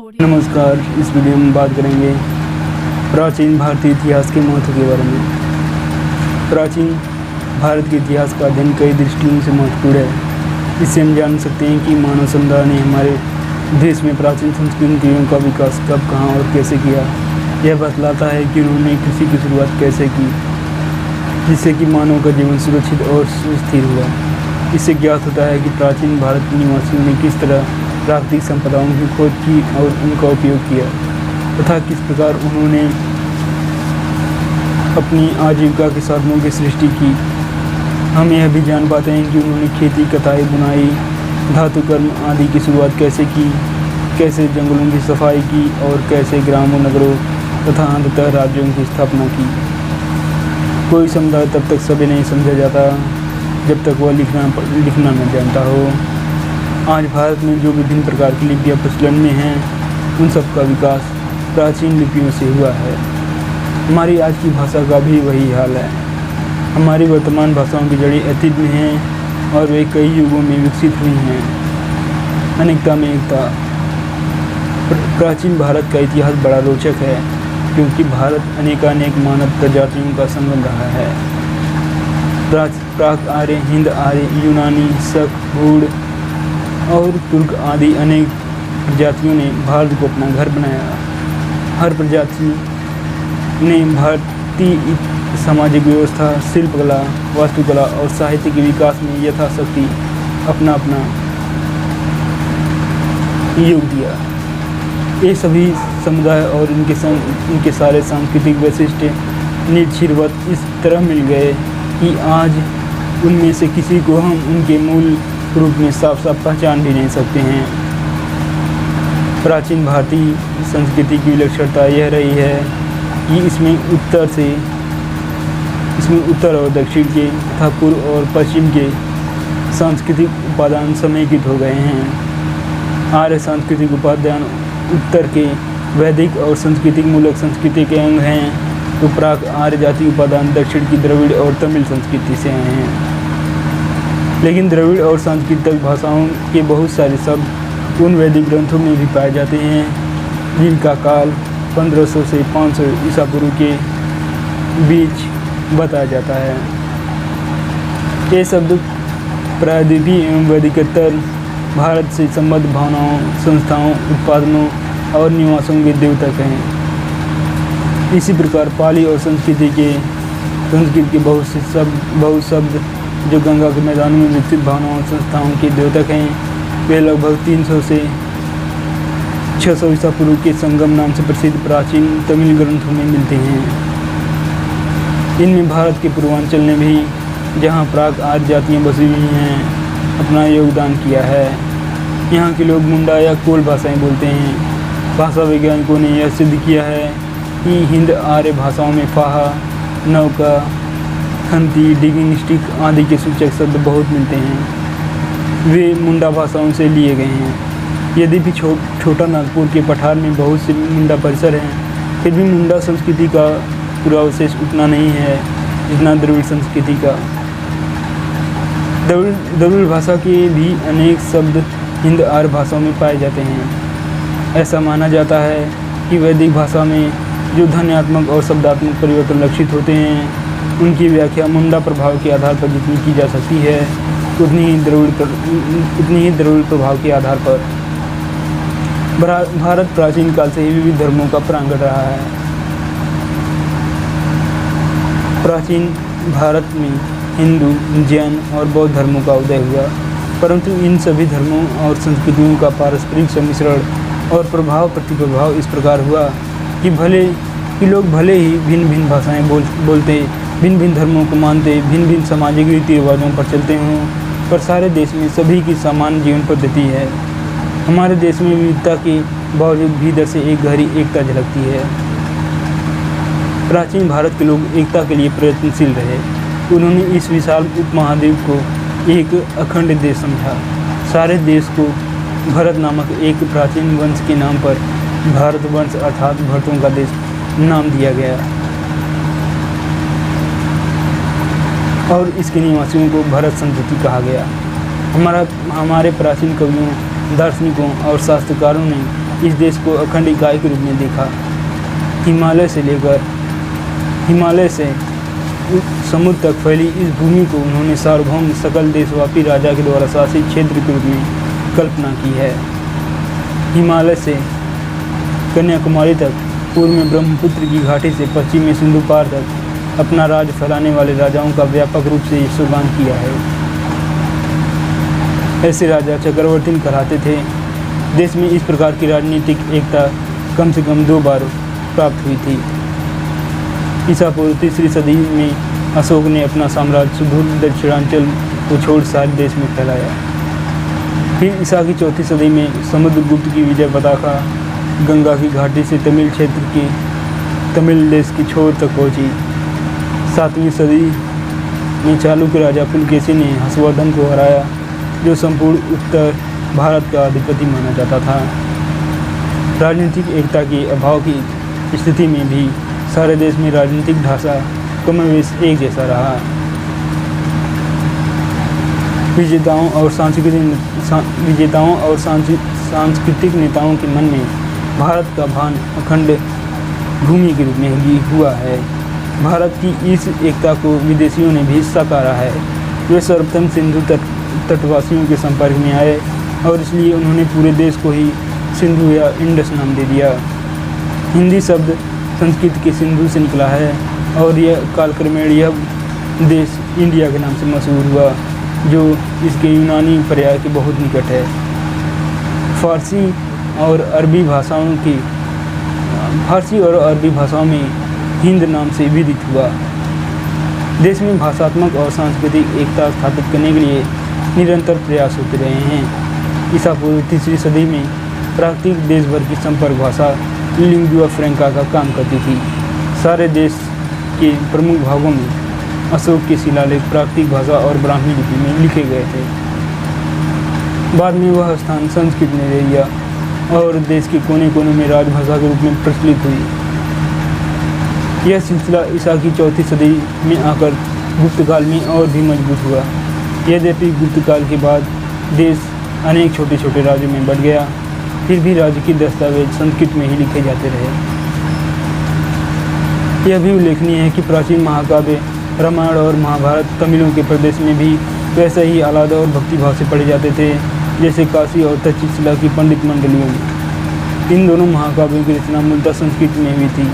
नमस्कार। इस वीडियो में बात करेंगे प्राचीन भारतीय इतिहास के महत्व के बारे में। प्राचीन भारत के इतिहास का अध्ययन कई दृष्टियों से महत्वपूर्ण है। इससे हम जान सकते हैं कि मानव समुदाय ने हमारे देश में प्राचीन संस्कृतियों का विकास कब, कहाँ और कैसे किया। यह बतलाता है कि उन्होंने कृषि की शुरुआत कैसे की, जिससे कि मानव का जीवन सुरक्षित और स्थिर हुआ। इससे ज्ञात होता है कि प्राचीन भारत के निवासियों ने किस तरह प्राकृतिक संपदाओं की खोज की और उनका उपयोग किया तथा किस प्रकार उन्होंने अपनी आजीविका के साधनों की सृष्टि की। हम यह भी जान पाते हैं कि उन्होंने खेती, कताई, बुनाई, धातु कर्म आदि की शुरुआत कैसे की, कैसे जंगलों की सफाई की और कैसे ग्रामों, नगरों तथा अंततः राज्यों की स्थापना की। कोई समुदाय तब तक सभ्य नहीं समझा जाता जब तक वह लिखना न जानता हो। आज भारत में जो विभिन्न प्रकार की लिपियाँ प्रचलन में हैं, उन सब का विकास प्राचीन लिपियों से हुआ है। हमारी आज की भाषा का भी वही हाल है। हमारी वर्तमान भाषाओं की जड़ें अतीत में हैं और वे कई युगों में विकसित हुई हैं। अनेकता में एकता। प्राचीन भारत का इतिहास बड़ा रोचक है, क्योंकि भारत अनेकानेक मानव प्रजातियों का संगम रहा है। प्राक आर्य, हिंद आर्य, यूनानी, शक, गूढ़ और तुर्क आदि अनेक प्रजातियों ने भारत को अपना घर बनाया। हर प्रजाति ने भारतीय सामाजिक व्यवस्था, शिल्पकला, वास्तुकला और साहित्य के विकास में यथाशक्ति अपना अपना योग दिया। ये सभी समुदाय और इनके सारे सांस्कृतिक वैशिष्ट निश्चितवत इस तरह मिल गए कि आज उनमें से किसी को हम उनके मूल रूप में साफ साफ पहचान भी नहीं सकते हैं। प्राचीन भारतीय संस्कृति की विलक्षणता यह रही है कि इसमें उत्तर और दक्षिण के तथा पूर्व और पश्चिम के सांस्कृतिक उपादान समेकित हो गए हैं। आर्य सांस्कृतिक उपादान उत्तर के वैदिक और सांस्कृतिक मूलक संस्कृति के अंग हैं, तो प्राक आर्य जाति उपादान दक्षिण की द्रविड़ और तमिल संस्कृति से आए हैं। लेकिन द्रविड़ और सांस्कृतिक भाषाओं के बहुत सारे शब्द उन वैदिक ग्रंथों में भी पाए जाते हैं, जिनका काल 1500 से 500 ईसा पूर्व के बीच बताया जाता है। ये शब्द प्रायद्वीपीय एवं वैदिकोत्तर भारत से संबद्ध भावनाओं, संस्थाओं, उत्पादनों और निवासों के द्योतक हैं। इसी प्रकार पाली और संस्कृत के बहुत शब्द जो गंगा के मैदानों में विकसित भावनाओं और संस्थाओं के द्योतक हैं, वे लगभग 300 से 600 ईसा पूर्व के संगम नाम से प्रसिद्ध प्राचीन तमिल ग्रंथों में मिलते हैं। इनमें भारत के पूर्वांचल ने भी, जहाँ प्राक आर्य जातियाँ बसी हुई हैं, अपना योगदान किया है। यहाँ के लोग मुंडा या कोल भाषाएँ बोलते हैं। भाषा वैज्ञानिकों ने यह सिद्ध किया है कि हिंद आर्य भाषाओं में फाहा, नौका, खंती, डिगिंग स्टिक आदि के सूचक शब्द बहुत मिलते हैं। वे मुंडा भाषाओं से लिए गए हैं। यद्यपि छोटा नागपुर के पठार में बहुत से मुंडा परिसर हैं, फिर भी मुंडा संस्कृति का पूर्वावशेष उतना नहीं है जितना द्रविड़ संस्कृति का। द्रविड़ भाषा के भी अनेक शब्द हिंद आर्य भाषाओं में पाए जाते हैं। ऐसा माना जाता है कि वैदिक भाषा में जो ध्वन्यात्मक और शब्दात्मक परिवर्तन लक्षित होते हैं, उनकी व्याख्या मुंडा प्रभाव के आधार पर जितनी की जा सकती है, उतनी ही द्रविड़ प्रभाव के आधार पर। भारत प्राचीन काल से ही विविध धर्मों का प्रांगण रहा है। प्राचीन भारत में हिंदू, जैन और बौद्ध धर्मों का उदय हुआ, परंतु इन सभी धर्मों और संस्कृतियों का पारस्परिक सम्मिश्रण और प्रभाव प्रतिप्रभाव इस प्रकार हुआ कि लोग भले ही भिन्न भिन्न भाषाएं बोलते, भिन्न भिन्न धर्मों को मानते, भिन्न भिन्न सामाजिक रीति रिवाजों पर चलते हों, पर सारे देश में सभी की समान जीवन पद्धति है। हमारे देश में विविधता के बावजूद भीतर से एक गहरी एकता झलकती है। प्राचीन भारत के लोग एकता के लिए प्रयत्नशील रहे। उन्होंने इस विशाल उपमहाद्वीप को एक अखंड देश समझा। सारे देश को भरत नामक एक प्राचीन वंश के नाम पर भारतवंश अर्थात भरतों का देश नाम दिया गया और इसके निवासियों को भरत संतति कहा गया। हमारे प्राचीन कवियों, दार्शनिकों और शास्त्रकारों ने इस देश को अखंड इकाई के रूप में देखा। हिमालय से समुद्र तक फैली इस भूमि को उन्होंने सार्वभौम सकल देशव्यापी राजा के द्वारा शासित क्षेत्र के रूप में कल्पना की है। हिमालय से कन्याकुमारी तक, पूर्व में ब्रह्मपुत्र की घाटी से पश्चिम में सिंधु पार तक अपना राज फैलाने वाले राजाओं का व्यापक रूप से यशोगान किया है। ऐसे राजा चक्रवर्ती कहलाते थे। देश में इस प्रकार की राजनीतिक एकता कम से कम 2 बार प्राप्त हुई थी। ईसा पूर्व 3री सदी में अशोक ने अपना साम्राज्य सुदूर दक्षिणांचल को छोड़ सारे देश में फैलाया। फिर ईसा की 4वीं सदी में समुद्रगुप्त की विजय पताका गंगा की घाटी से तमिल क्षेत्र के तमिल देश की छोर तक पहुंची। 7वीं सदी में चालुक्य राजा पुलकेशी ने हर्षवर्धन को हराया, जो संपूर्ण उत्तर भारत का अधिपति माना जाता था। राजनीतिक एकता के अभाव की स्थिति में भी सारे देश में राजनीतिक ढांचा कमोवेश एक जैसा रहा। विजेताओं और सांस्कृतिक नेताओं के मन में भारत का भान अखंड भूमि के रूप में हुआ है। भारत की इस एकता को विदेशियों ने भी सकारा है। वे सर्वप्रथम सिंधु तटवासियों के संपर्क में आए और इसलिए उन्होंने पूरे देश को ही सिंधु या इंडस नाम दे दिया। हिंदी शब्द संस्कृत के सिंधु से निकला है और यह कालक्रमेण यह देश इंडिया के नाम से मशहूर हुआ, जो इसके यूनानी पर्याय के बहुत निकट है। फारसी और अरबी भाषाओं में हिंद नाम से विदित हुआ। देश में भाषात्मक और सांस्कृतिक एकता स्थापित करने के लिए निरंतर प्रयास होते रहे हैं। ईसा पूर्व 3री सदी में प्राकृतिक देश भर की संपर्क भाषा लिंगुआ फ्रैंका का काम करती थी। सारे देश के प्रमुख भागों में अशोक के शिलालेख प्राकृतिक भाषा और ब्राह्मी लिपि में लिखे गए थे। बाद में वह स्थान संस्कृत ने ले लिया और देश के कोने कोने में राजभाषा के रूप में प्रचलित हुई। यह सिलसिला ईसा की 4वीं सदी में आकर गुप्त काल में और भी मजबूत हुआ। यद्यपि गुप्त काल के बाद देश अनेक छोटे छोटे राज्यों में बढ़ गया, फिर भी राज्य की दस्तावेज संस्कृत में ही लिखे जाते रहे। यह भी उल्लेखनीय है कि प्राचीन महाकाव्य रामायण और महाभारत तमिलों के प्रदेश में भी वैसे ही आलादा और भक्तिभाव से पढ़े जाते थे, जैसे काशी और तक्षशिला की पंडित मंडलियों में। इन दोनों महाकाव्यों की रचना मूलतः संस्कृत में हुई थी।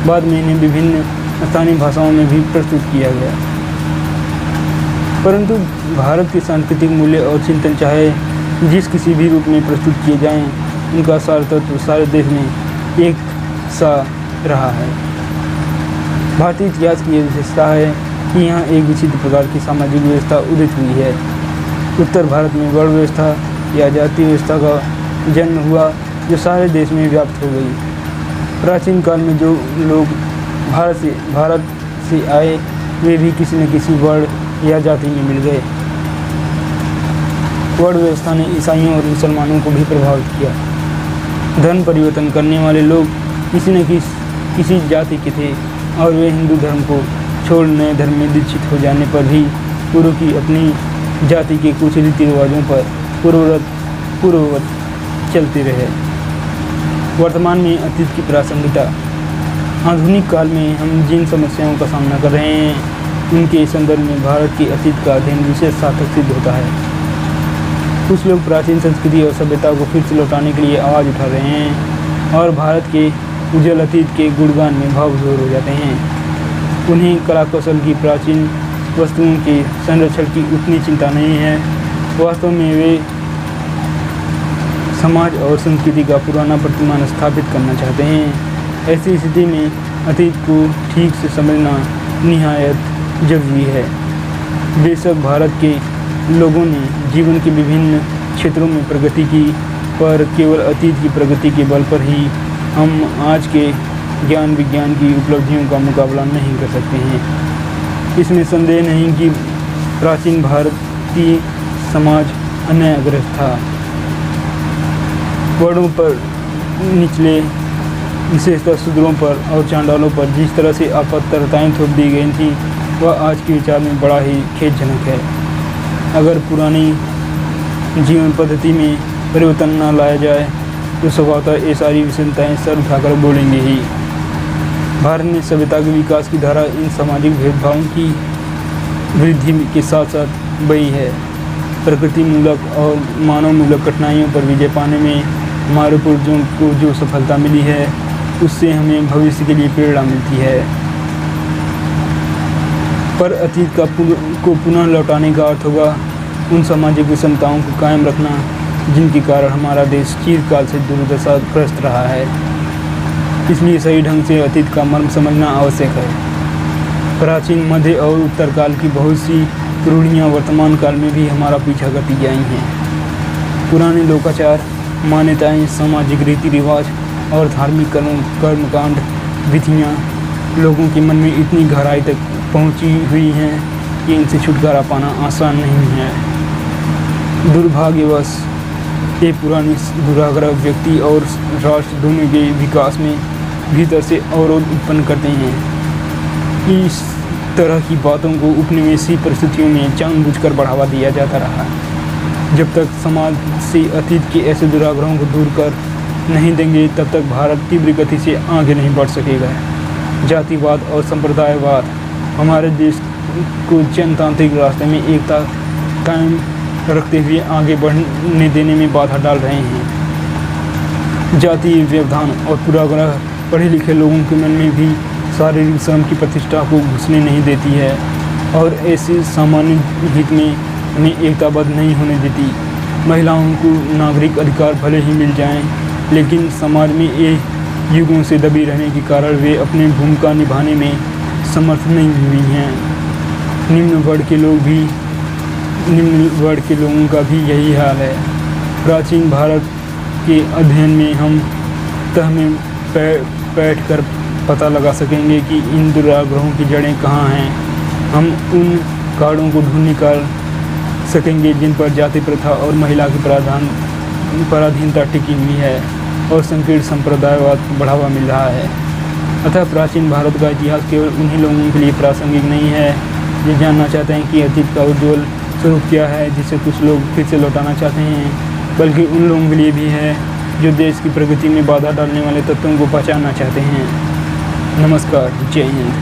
बाद में इन्हें विभिन्न स्थानीय भाषाओं में भी प्रस्तुत किया गया। परंतु भारत के सांस्कृतिक मूल्य और चिंतन चाहे जिस किसी भी रूप में प्रस्तुत किए जाएं, उनका सार तत्व सारे देश में एक सा रहा है। भारतीय इतिहास की यह विशेषता है कि यहाँ एक विचित्र प्रकार की सामाजिक व्यवस्था उदित हुई है। उत्तर भारत में वर्ण व्यवस्था या जाति व्यवस्था का जन्म हुआ, जो सारे देश में व्याप्त हो गई। प्राचीन काल में जो लोग भारत से आए, वे भी किसी न किसी वर्ण या जाति में मिल गए। वर्ण व्यवस्था ने ईसाइयों और मुसलमानों को भी प्रभावित किया। धर्म परिवर्तन करने वाले लोग किसी न किसी जाति के थे और वे हिंदू धर्म को छोड़ नए धर्म में दीक्षित हो जाने पर भी पूर्व की अपनी जाति के कुछ रीति रिवाजों पर पूर्ववत चलते रहे। वर्तमान में अतीत की प्रासंगिकता। आधुनिक काल में हम जिन समस्याओं का सामना कर रहे हैं, उनके संदर्भ में भारत के अतीत का अध्ययन विशेष सार्थक सिद्ध होता है। कुछ लोग प्राचीन संस्कृति और सभ्यता को फिर से लौटाने के लिए आवाज़ उठा रहे हैं और भारत के उज्जवल अतीत के गुणगान में भावविभोर हो जाते हैं। उन्हें कला कौशल की प्राचीन वस्तुओं के संरक्षण की उतनी चिंता नहीं है। वास्तव में वे समाज और संस्कृति का पुराना प्रतिमान स्थापित करना चाहते हैं। ऐसी स्थिति में अतीत को ठीक से समझना निहायत जरूरी है। बेशक भारत के लोगों ने जीवन के विभिन्न क्षेत्रों में प्रगति की, पर केवल अतीत की प्रगति के बल पर ही हम आज के ज्ञान विज्ञान की उपलब्धियों का मुकाबला नहीं कर सकते हैं। इसमें संदेह नहीं कि प्राचीन भारतीय समाज अन्यायग्रस्त था। वर्णों पर निचले, विशेषतः शूद्रों पर और चांडालों पर जिस तरह से आपत्तिताएं थोप दी गई थी, वह आज के विचार में बड़ा ही खेदजनक है। अगर पुरानी जीवन पद्धति में परिवर्तन न लाया जाए तो स्वभावतः ये सारी विषमताएँ सर उठाकर बोलेंगे ही। भारत में सभ्यता के विकास की धारा इन सामाजिक भेदभावों की वृद्धि के साथ साथ बही है। प्रकृति मूलक और मानव मूलक कठिनाइयों पर विजय पाने में हमारे पूर्वजों को जो सफलता मिली है, उससे हमें भविष्य के लिए प्रेरणा मिलती है। पर अतीत को पुनः लौटाने का अर्थ होगा उन सामाजिक विषमताओं को कायम रखना जिनके कारण हमारा देश चिरकाल से दुर्दशाग्रस्त रहा है। इसलिए सही ढंग से अतीत का मर्म समझना आवश्यक है। प्राचीन, मध्य और उत्तर काल की बहुत सी रूढ़ियाँ वर्तमान काल में भी हमारा पीछा करती आई हैं। पुराने लोकाचार, मान्यताएं, सामाजिक रीति रिवाज और धार्मिक कर्मकांड विधियाँ लोगों के मन में इतनी गहराई तक पहुँची हुई हैं कि इनसे छुटकारा पाना आसान नहीं है। दुर्भाग्यवश ये पुरानी दुराग्रह व्यक्ति और राष्ट्र दोनों के विकास में भीतर से अवरोध उत्पन्न करते हैं। इस तरह की बातों को उपनिवेशी परिस्थितियों में जानबूझकर बढ़ावा दिया जाता रहा। जब तक समाज से अतीत के ऐसे दुराग्रहों को दूर कर नहीं देंगे, तब तक भारत तीव्र गति से आगे नहीं बढ़ सकेगा। जातिवाद और संप्रदायवाद हमारे देश को जनतांत्रिक रास्ते में एकता कायम रखते हुए आगे बढ़ने देने में बाधा डाल रहे हैं। जातीय व्यवधान और पूर्वाग्रह पढ़े लिखे लोगों के मन में भी शारीरिक श्रम की प्रतिष्ठा को घुसने नहीं देती है और ऐसे सामान्य हित में उन्हें एकताबद्ध नहीं होने देती। महिलाओं को नागरिक अधिकार भले ही मिल जाएं, लेकिन समाज में ये युगों से दबी रहने के कारण वे अपनी भूमिका निभाने में समर्थ नहीं हुई हैं। निम्न वर्ग के लोगों का भी यही हाल है। प्राचीन भारत के अध्ययन में हम तह में बैठ कर पता लगा सकेंगे कि इन दुराग्रहों की जड़ें कहाँ हैं। हम उन कारणों को ढूंढ निकाल सकेंगे जिन पर जाति प्रथा और महिला की पराधीनता टिकी हुई है और संकीर्ण संप्रदायवाद को बढ़ावा मिल रहा है। अतः प्राचीन भारत का इतिहास केवल उन्हीं लोगों के लिए प्रासंगिक नहीं है जो जानना चाहते हैं कि अतीत का उज्ज्वल स्वरूप क्या है जिसे कुछ लोग फिर से लौटाना चाहते हैं, बल्कि उन लोगों के लिए भी है जो देश की प्रगति में बाधा डालने वाले तत्वों को पहचानना चाहते हैं। नमस्कार, जय हिंद।